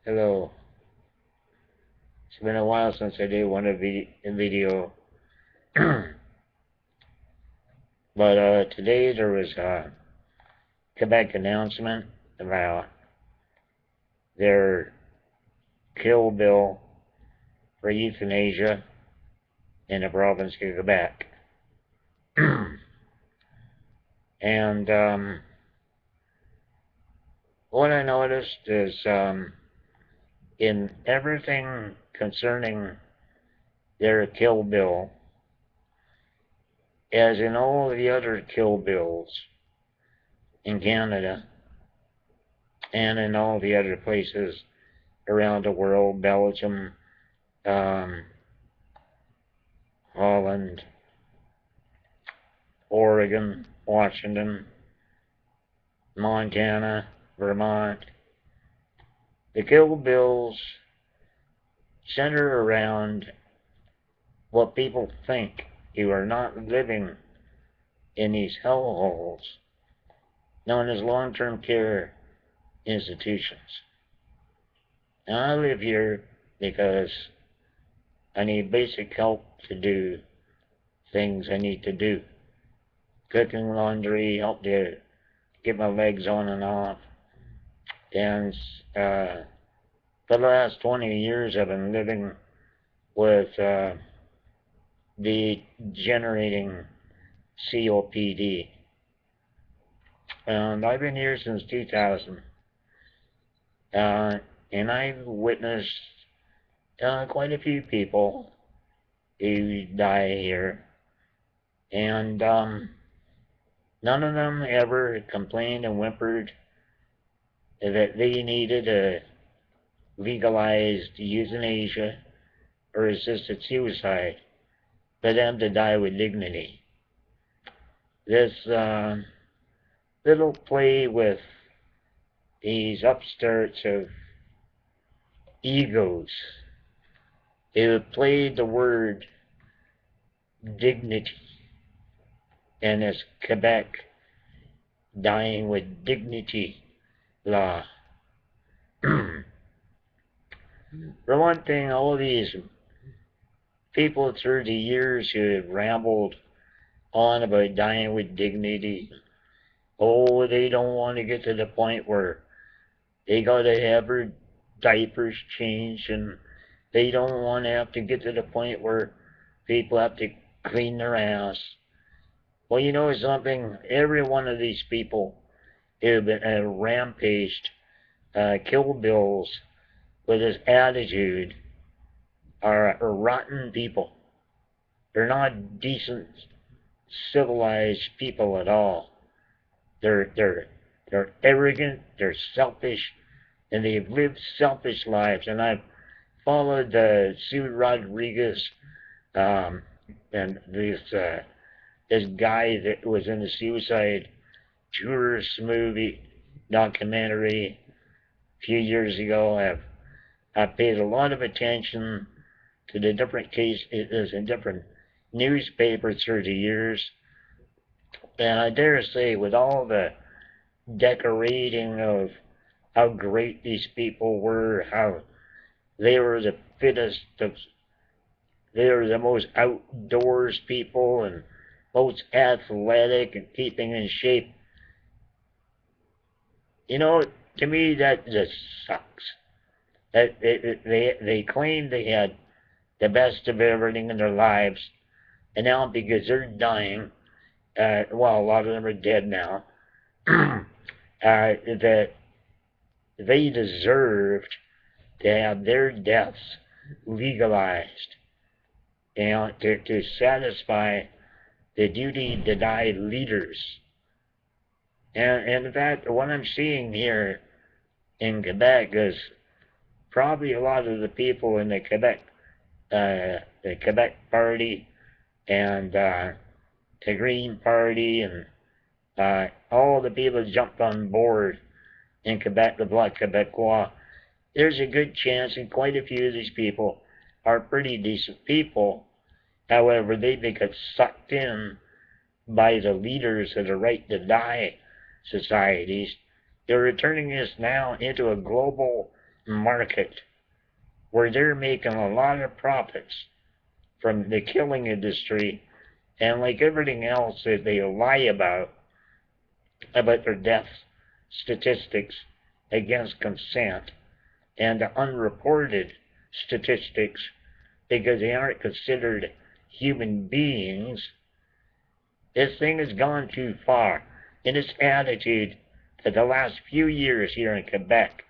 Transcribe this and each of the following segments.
Hello. It's been a while since I did one video. But today there was a Quebec announcement about their kill bill for euthanasia in the province of Quebec. And what I noticed is in everything concerning their kill bill, as in all the other kill bills in Canada and in all the other places around the world, Belgium, Holland, Oregon, Washington, Montana, Vermont, the kill bills center around what people think who are not living in these hellholes known as long-term care institutions. Now, I live here because I need basic help to do things I need to do. Cooking, laundry, help to get my legs on and off. And for the last 20 years, I've been living with degenerating COPD. And I've been here since 2000. And I've witnessed quite a few people who die here. And none of them ever complained and whimpered that they needed a legalized euthanasia or assisted suicide for them to die with dignity. This little play with these upstarts of egos, they played the word dignity and this Quebec dying with dignity law. For one thing, all these people through the years who have rambled on about dying with dignity, oh, they don't want to get to the point where they got to have their diapers changed, and they don't want to have to get to the point where people have to clean their ass. Well, you know something? Every one of these people have been rampaged, kill bills with this attitude are rotten people. They're not decent, civilized people at all. They're arrogant, they're selfish, and they've lived selfish lives. And I've followed Sue Rodriguez and this guy that was in the Suicide Jurors movie documentary a few years ago. I've paid a lot of attention to the different cases in different newspapers through the years. And I dare say, with all the decorating of how great these people were, how they were the fittest, they were the most outdoors people and most athletic and keeping in shape. You know, to me, that just sucks. That they claimed they had the best of everything in their lives, and now because they're dying, well, a lot of them are dead now, that they deserved to have their deaths legalized, and to satisfy the duty to die leaders. And in fact, what I'm seeing here in Quebec is probably a lot of the people in the Quebec Party and the Green Party and all the people that jumped on board in Quebec, the Bloc Québécois. There's a good chance, and quite a few of these people are pretty decent people. However, they get sucked in by the leaders of the Right to Die societies. They're turning this now into a global market where they're making a lot of profits from the killing industry, and like everything else that they lie about their death statistics against consent and the unreported statistics because they aren't considered human beings. This thing has gone too far in its attitude for the last few years here in Quebec,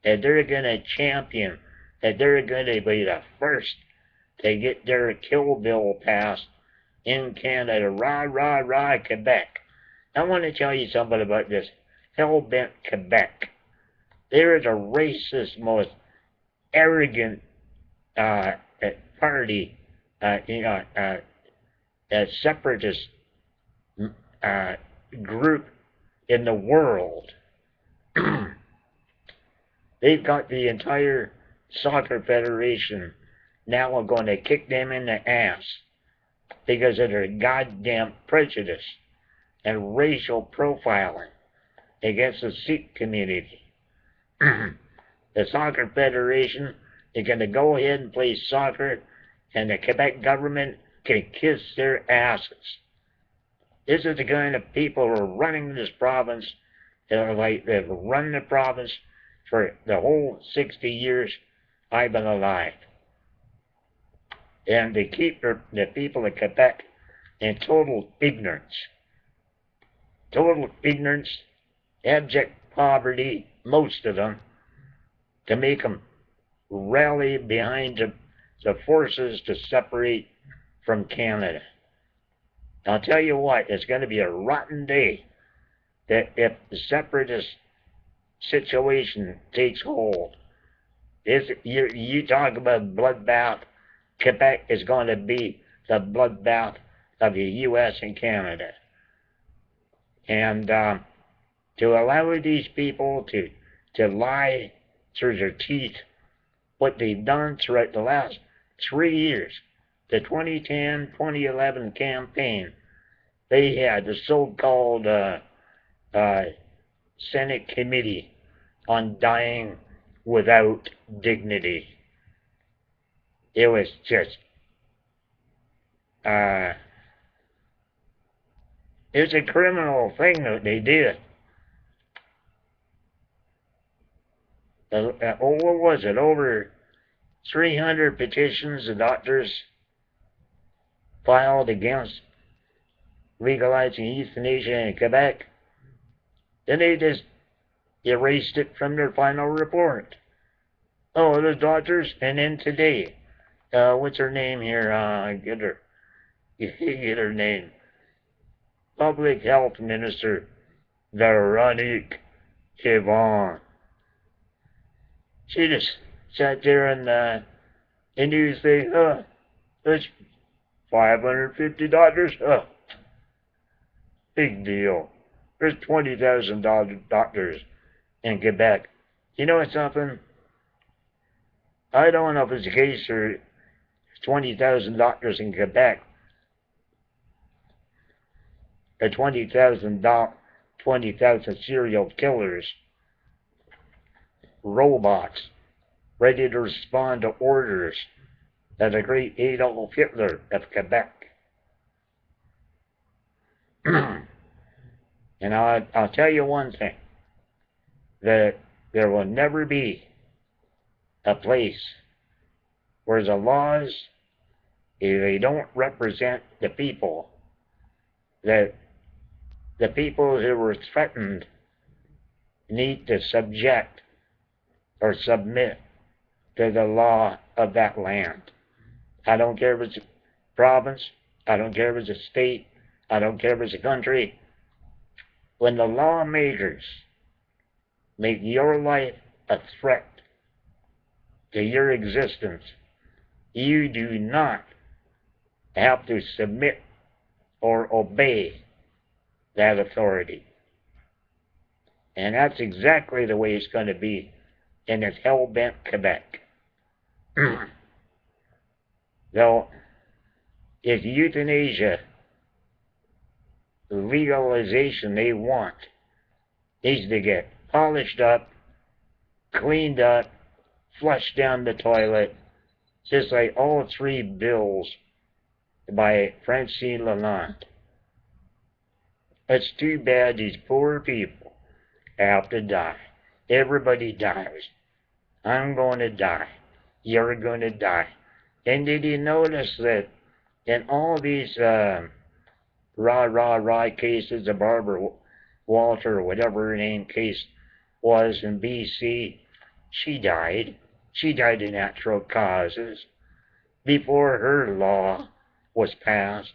that they're going to champion, that they're going to be the first to get their kill bill passed in Canada. Rah, rah, rah, Quebec. I want to tell you something about this hell-bent Quebec. They're the racist, most arrogant party, separatist group in the world. They've got the entire soccer federation now going to kick them in the ass because of their goddamn prejudice and racial profiling against the Sikh community. The soccer federation is going to go ahead and play soccer, and the Quebec government can kiss their asses. This is the kind of people who are running this province. They've run the province for the whole 60 years I've been alive. And they keep the people of Quebec in total ignorance. Total ignorance, abject poverty, most of them, to make them rally behind the forces to separate from Canada. I'll tell you what, it's going to be a rotten day that if the separatist situation takes hold. You talk about bloodbath, Quebec is going to be the bloodbath of the U.S. and Canada. And to allow these people to lie through their teeth what they've done throughout the last 3 years, the 2010-2011 campaign, they had the so-called Senate Committee on Dying Without Dignity. It was just, it was a criminal thing that they did. What was it? Over 300 petitions the doctors filed against legalizing euthanasia in Quebec. Then they just erased it from their final report. Oh, the doctors, and then today, what's her name here? Get her name. Public Health Minister Veronique Yvonne. She just sat there and the news thing, there's 550 doctors, big deal. There's 20,000 doctors in Quebec. You know something? I don't know if it's the case for 20,000 doctors in Quebec, or 20,000 serial killers, robots, ready to respond to orders of the great Adolf Hitler of Quebec. And I'll tell you one thing, that there will never be a place where the laws, if they don't represent the people, that the people who were threatened need to subject or submit to the law of that land. I don't care if it's a province, I don't care if it's a state, I don't care if it's a country. When the lawmakers make your life a threat to your existence, you do not have to submit or obey that authority. And that's exactly the way it's going to be in this hell-bent Quebec. Though, if euthanasia legalization they want needs to get polished up, cleaned up, flushed down the toilet, just like all 3 bills by Francine Lalonde. It's too bad these poor people have to die. Everybody dies. I'm going to die. You're going to die. And did you notice that in all these rah cases, the Barbara Walter, or whatever her name case was in BC, she died. She died of natural causes before her law was passed.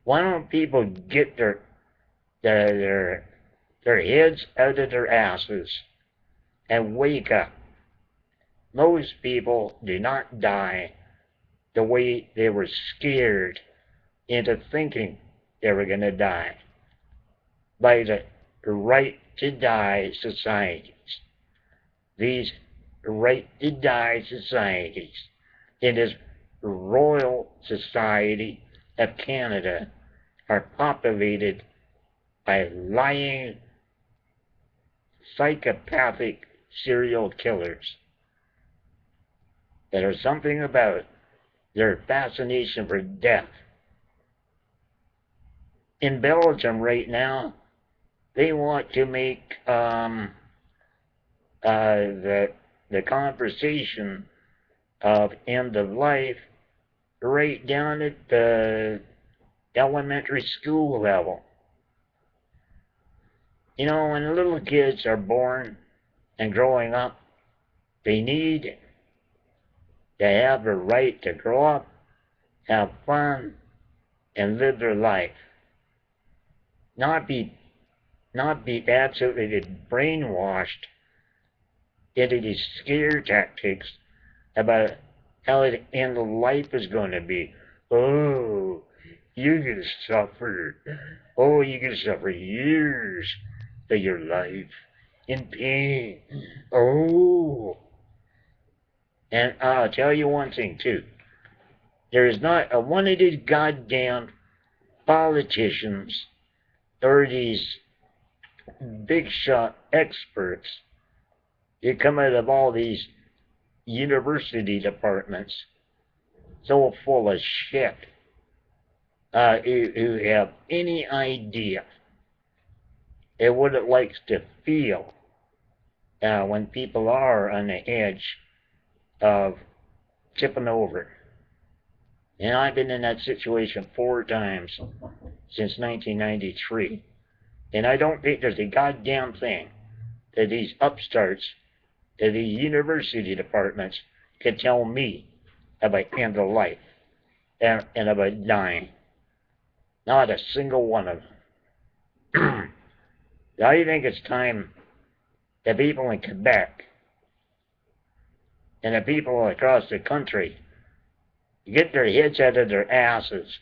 Why don't people get their heads out of their asses and wake up? Most people do not die the way they were scared into thinking they were going to die by the right to die societies. These right to die societies in this Royal Society of Canada are populated by lying, psychopathic serial killers that are something about their fascination for death. In Belgium right now, they want to make the conversation of end of life right down at the elementary school level. You know, when little kids are born and growing up, they need to have the right to grow up, have fun, and live their life. Not be absolutely brainwashed into these scare tactics about how the end of life is going to be. Oh, you're going to suffer. Oh, you're going to suffer years of your life in pain. Oh. And I'll tell you one thing, too. There is not a one of these goddamn politicians or these big shot experts that come out of all these university departments so full of shit who have any idea of what it likes to feel when people are on the edge of tipping over. And I've been in that situation 4 times since 1993. And I don't think there's a goddamn thing that these upstarts, that these university departments can tell me about end of life and about dying. Not a single one of them. I think it's time the people in Quebec and the people across the country get their heads out of their asses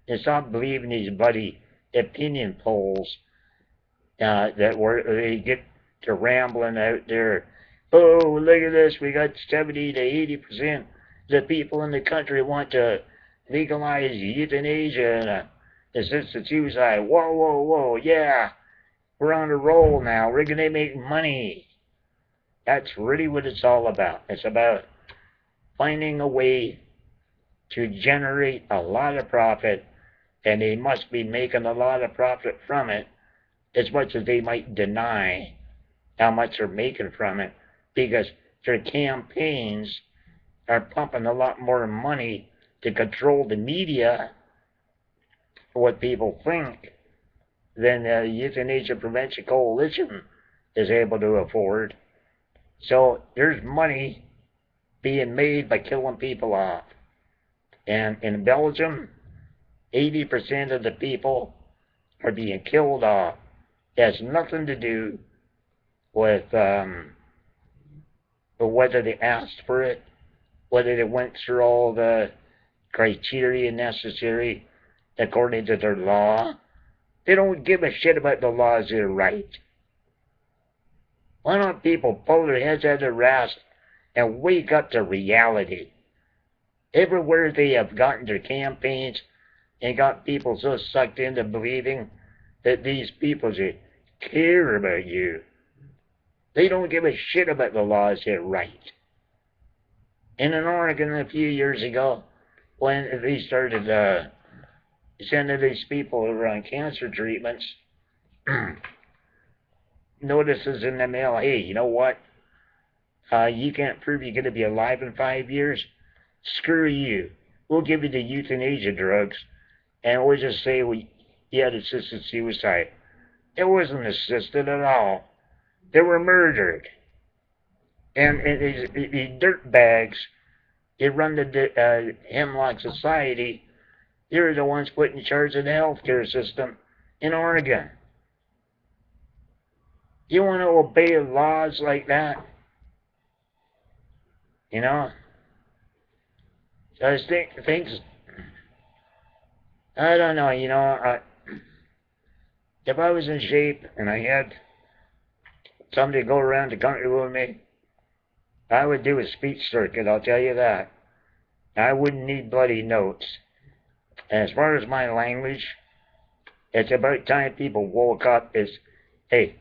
and stop believing these bloody opinion polls that where they get to rambling out there. Oh, look at this, we got 70 to 80% of the people in the country want to legalize euthanasia and assisted suicide. Whoa, whoa, whoa, yeah, we're on a roll now, we're going to make money. That's really what it's all about. It's about finding a way to generate a lot of profit, and they must be making a lot of profit from it, as much as they might deny how much they're making from it, because their campaigns are pumping a lot more money to control the media for what people think than the Euthanasia Prevention Coalition is able to afford. So there's money being made by killing people off. And in Belgium, 80% of the people are being killed off. It has nothing to do with whether they asked for it, whether they went through all the criteria necessary according to their law. They don't give a shit about the laws they write. Why don't people pull their heads out of their ass and wake up to reality? Everywhere they have gotten their campaigns and got people so sucked into believing that these people should care about you. They don't give a shit about the laws they write. in Oregon a few years ago, when they started sending these people who were on cancer treatments notices in the mail, hey, you know what? You can't prove you're going to be alive in 5 years? Screw you. We'll give you the euthanasia drugs, and we'll just say you had assisted suicide. It wasn't assisted at all. They were murdered. And these dirtbags, they run the Hemlock Society. They're the ones put in charge of the healthcare system in Oregon. You want to obey laws like that? You know? So I think things, I don't know, you know, if I was in shape and I had somebody go around the country with me, I would do a speech circuit, I'll tell you that. I wouldn't need bloody notes. And as far as my language, it's about time people woke up. Hey,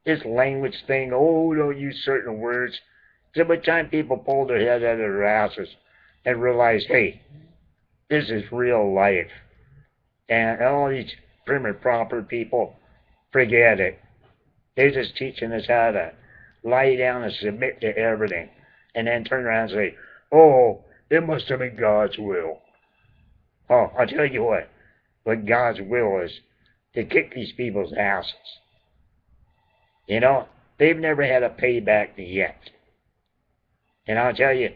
this language thing, oh, don't use certain words. It's about time people pulled their head out of their asses and realized, hey, this is real life. And all these prim and proper people, forget it. They're just teaching us how to lie down and submit to everything. And then turn around and say, oh, it must have been God's will. Oh, I'll tell you what God's will is to kick these people's asses. You know, they've never had a payback yet. And I'll tell you,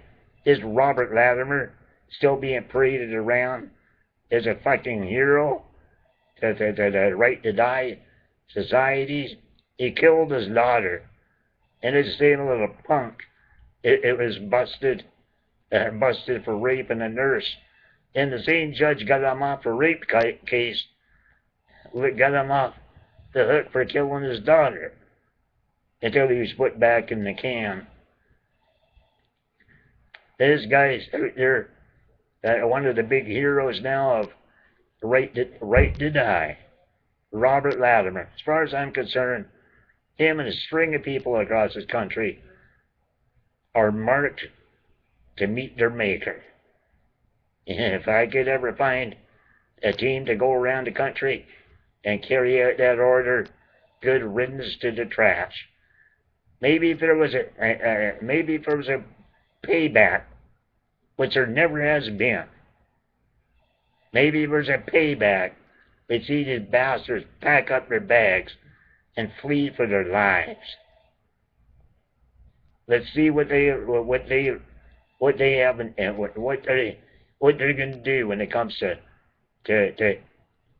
this Robert Latimer still being paraded around as a fucking hero to the right to die societies. He killed his daughter. And this same little punk, it was busted for raping a nurse. And the same judge got him off a rape case, got him off the hook for killing his daughter until he was put back in the can. This guy's out there, one of the big heroes now of right to die, Robert Latimer. As far as I'm concerned, him and a string of people across this country are marked to meet their maker. And if I could ever find a team to go around the country and carry out that order, good riddance to the trash. Maybe if there was a payback, which there never has been. Maybe if there's a payback, we'd see these bastards pack up their bags and flee for their lives. Let's see what they have and what they're going to do when it comes to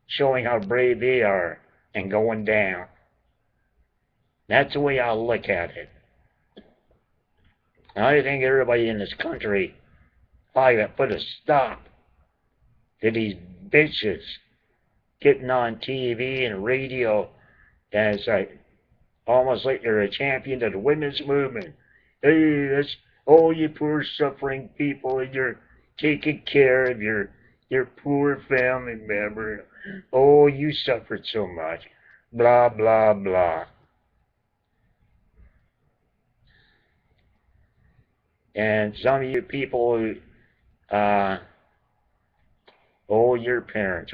showing how brave they are and going down. That's the way I'll look at it. And I think everybody in this country probably got to put a stop to these bitches getting on TV and radio, and it's like almost like they're a champion of the women's movement. Hey, that's all you poor suffering people, and you're taking care of your poor family member. Oh, you suffered so much. Blah, blah, blah. And some of you people who, your parents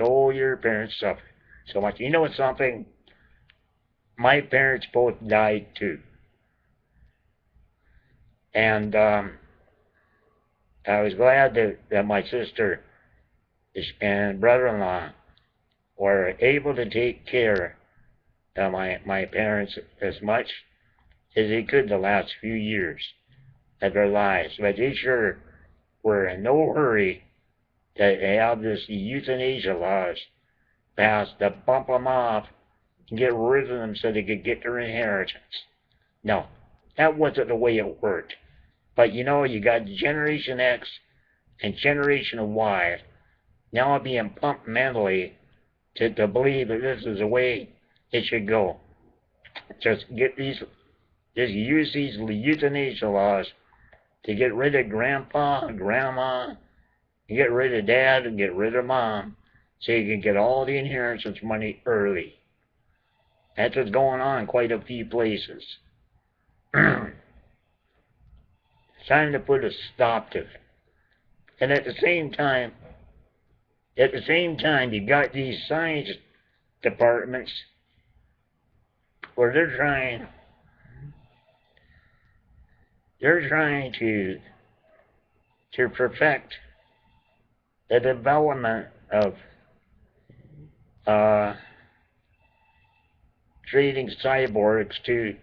suffered so much. You know what's something? My parents both died too. And I was glad that my sister and brother-in-law were able to take care of my parents as much as they could the last few years of their lives. But they sure were in no hurry to have this euthanasia laws passed to bump them off and get rid of them so they could get their inheritance. No, that wasn't the way it worked. But you know, you got Generation X and Generation Y now being pumped mentally to believe that this is the way it should go. Just use these euthanasia laws to get rid of grandpa and grandma, and get rid of dad and get rid of mom, so you can get all the inheritance money early. That's what's going on in quite a few places. time to put a stop to it. And at the same time, you got these science departments where they're trying to perfect the development of creating cyborgs to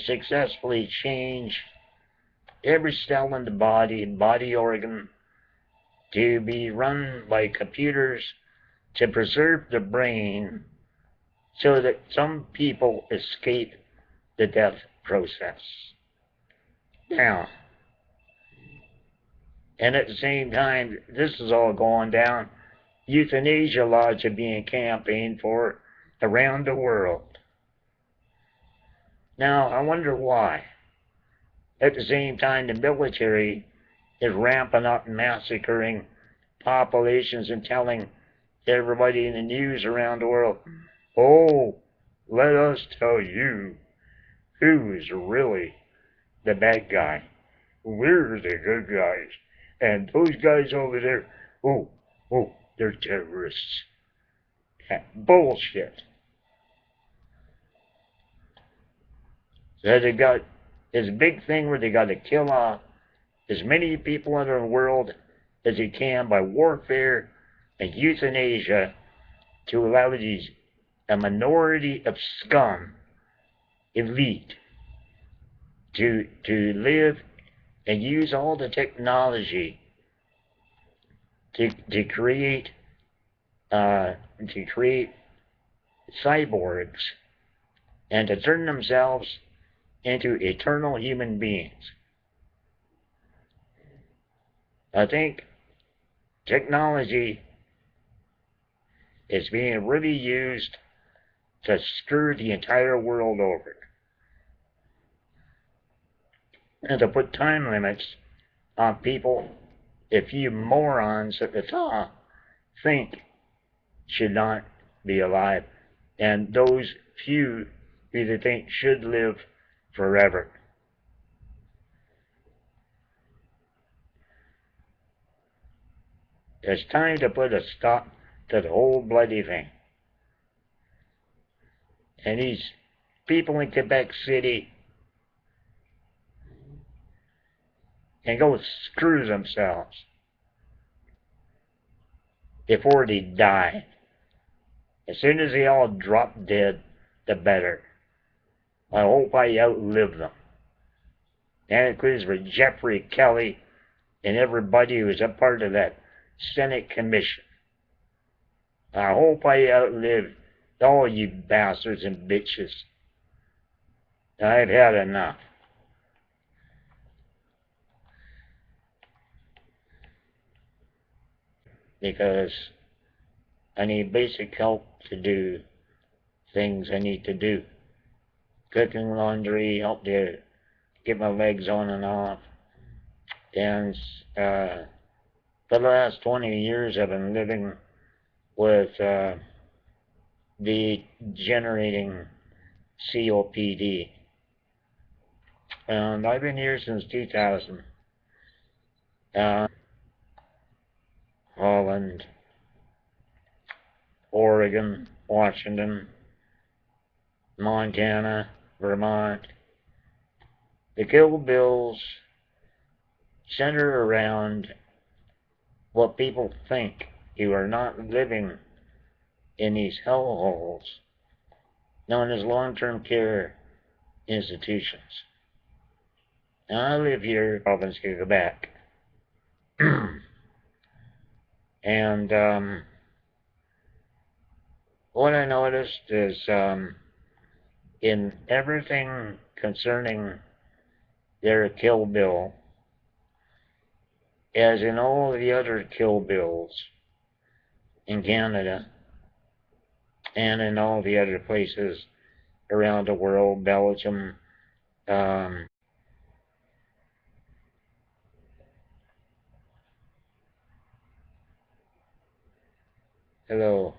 successfully change every cell in the body organ, to be run by computers, to preserve the brain so that some people escape the death process. Now, and at the same time, this is all going down, euthanasia laws are being campaigned for around the world. Now, I wonder why. At the same time, the military is ramping up and massacring populations and telling everybody in the news around the world, oh, let us tell you who is really the bad guy. We're the good guys. And those guys over there, oh, they're terrorists. Bullshit. So they got this big thing where they got to kill off as many people in the world as they can by warfare and euthanasia to allow a minority of scum, elite, to live and use all the technology to create cyborgs and to turn themselves into eternal human beings. I think technology is being really used to screw the entire world over, and to put time limits on people a few morons at the top think should not be alive, and those few who they think should live forever. It's time to put a stop to the whole bloody thing. And these people in Quebec City can go screw themselves before they die. As soon as they all drop dead, the better. I hope I outlive them. That includes for Jeffrey Kelly and everybody who was a part of that Senate commission. I hope I outlive all you bastards and bitches. I've had enough. Because I need basic help to do things I need to do. Cooking, laundry, help to get my legs on and off. And for the last 20 years I've been living with degenerating COPD. And I've been here since 2000. Holland, Oregon, Washington, Montana, Vermont. The kill bills center around what people think you are not living in these hellholes known as long-term care institutions. Now, I live here in province of Quebec. And what I noticed is in everything concerning their kill bill, as in all the other kill bills in Canada and in all the other places around the world, Belgium, hello.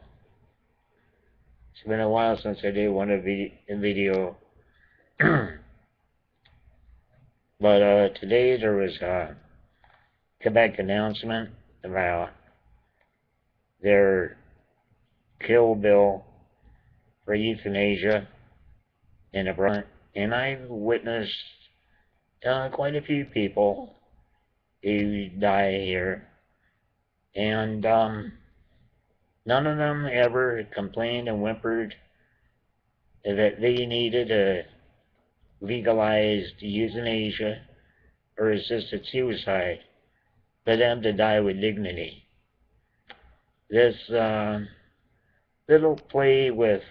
It's been a while since I did one video. But today there was a Quebec announcement about their kill bill for euthanasia in a province, and I've witnessed quite a few people who die here, and none of them ever complained and whimpered that they needed a legalized euthanasia or assisted suicide for them to die with dignity. This little play with